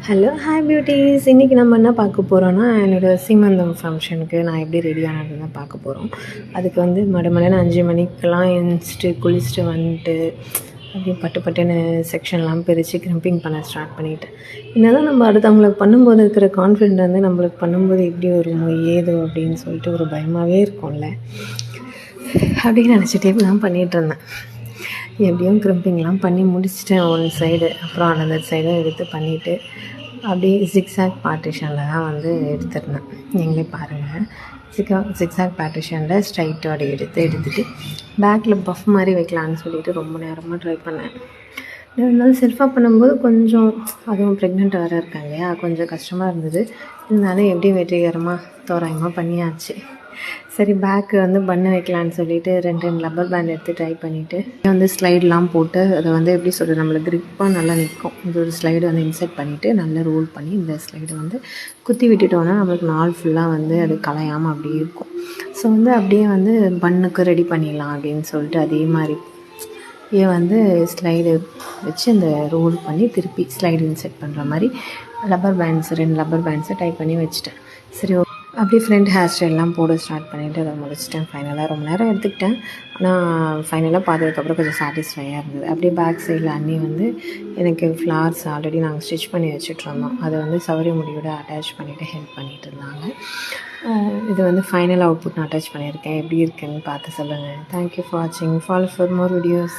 Hello hi beauties. இன்றைக்கி நம்ம என்ன பார்க்க போகிறோன்னா, என்னோடய சீமந்தம் ஃபங்க்ஷனுக்கு நான் எப்படி ரெடி ஆனதுன்னு தான் பார்க்க போகிறோம். அதுக்கு வந்து மடமடன்னு 5 மணிக்கெல்லாம் எழுந்திரிச்சிட்டு குளிச்சுட்டு வந்துட்டு அப்படியே பட்டு பட்டுன்னு செக்ஷன்லாம் பிரித்து கிரம்பிங் பண்ண ஸ்டார்ட் பண்ணிவிட்டேன். என்னதான் நம்ம அடுத்தவங்களுக்கு பண்ணும்போது இருக்கிற கான்ஃபிடென்ட் வந்து நம்மளுக்கு பண்ணும்போது எப்படி வருமோ ஏதோ அப்படின்னு சொல்லிட்டு ஒரு பயமாகவே இருக்கும்ல. அப்படின்னு நினச்சிட்டே தான் பண்ணிகிட்ருந்தேன். எப்படியும் கிரம்பிங்லாம் பண்ணி முடிச்சிட்டேன் ஒன் சைடு. அப்புறம் அனதர் சைடும் எடுத்து பண்ணிவிட்டு அப்படியே ஜிக்ஸாக் பார்ட்டிஷனில் தான் வந்து எடுத்துருந்தேன். நீங்களே பாருங்கள். ஜிக்ஸாக் பார்ட்டிஷனில் ஸ்ட்ரைட்டோடு எடுத்துகிட்டு பேக்கில் பஃப் மாதிரி வைக்கலான்னு சொல்லிட்டு ரொம்ப நேரமாக ட்ரை பண்ணேன். இருந்தாலும் செல்ஃபாக பண்ணும்போது கொஞ்சம், அதுவும் ப்ரெக்னென்ட் வேறு இருக்காங்க இல்லையா, கொஞ்சம் கஷ்டமாக இருந்தது. இருந்தாலும் எப்படியும் வெற்றிகரமாக தோராயமாக பண்ணியாச்சு. சரி, பேக்கு வந்து பண்ண வைக்கலான்னு சொல்லிட்டு 2 ரப்பர் பேண்ட் எடுத்து ட்ரை பண்ணிவிட்டு வந்து ஸ்லைடெலாம் போட்டு அதை வந்து எப்படி சொல்கிறது, நம்மளுக்கு க்ரிப்பாக நல்லா நிற்கும். இது ஒரு ஸ்லைடு வந்து இன்சர்ட் பண்ணிவிட்டு நல்லா ரோல் பண்ணி இந்த ஸ்லைடை வந்து குத்தி விட்டுட்டோன்னா நம்மளுக்கு நாள் ஃபுல்லாக வந்து அது கலையாமல் அப்படியே இருக்கும். ஸோ வந்து அப்படியே வந்து பண்ணுக்கு ரெடி பண்ணிடலாம் அப்படின்னு சொல்லிட்டு அதே மாதிரி வந்து ஸ்லைடு வச்சு அந்த ரோல் பண்ணி திருப்பி ஸ்லைடு இன்சர்ட் பண்ணுற மாதிரி ரப்பர் பேண்ட்ஸ் 2 ரப்பர் பேண்ட்ஸை டைப் பண்ணி வச்சுட்டேன். சரி, அப்படியே ஃப்ரண்ட் ஹேர் ஸ்டைல்லாம் போட ஸ்டார்ட் பண்ணிவிட்டு அதை முடிச்சிட்டேன். ஃபைனலாக ரொம்ப நேரம் எடுத்துக்கிட்டேன், ஆனால் ஃபைனலாக பார்த்ததுக்கப்புறம் கொஞ்சம் சாட்டிஸ்ஃபையாக இருந்தது. அப்படியே பேக் சைடில் அண்ணி வந்து எனக்கு ஃப்ளார்ஸ் ஆல்ரெடி நாங்கள் ஸ்டிச் பண்ணி வச்சுட்ருந்தோம், அதை வந்து சௌரிய முடியோட அட்டாச் பண்ணிவிட்டு ஹெல்ப் பண்ணிகிட்டு இருந்தாங்க. இது வந்து ஃபைனல் அவுட்புட் நான் அட்டாச் பண்ணியிருக்கேன். எப்படி இருக்குன்னு பார்த்து சொல்லுங்கள். தேங்க்யூ ஃபார் வாட்சிங். Follow for more videos.